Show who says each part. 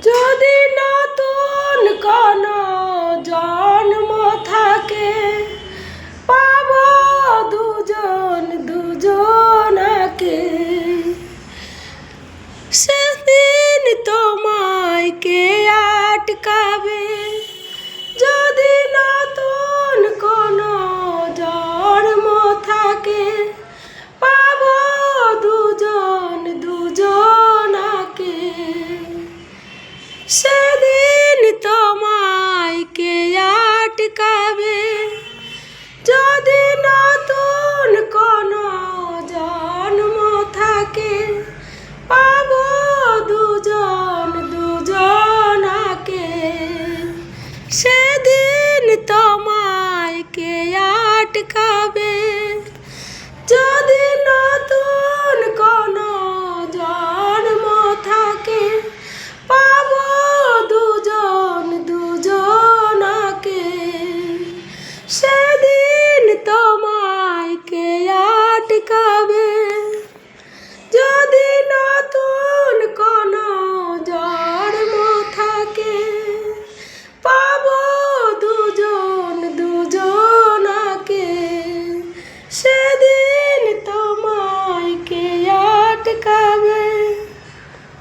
Speaker 1: যদি নতুন কোনো জন্ম থাকে, পাব দুজন দুজনাকে। সেদিন তোমায় কে আটকাবে? যদি নতুন কোনো জন্ম থাকে, পাব দুজন দুজনাকে। সেদিন তোমায় কে আটকাবে? যদি নতুন কোনো জন্ম থাকে, পাব দুজন দুজনাকে। সেদিন তোমায় কে আটকাবে? যদি নতুন কোনো জন্ম থাকে, পাব দুজন দুজনাকে।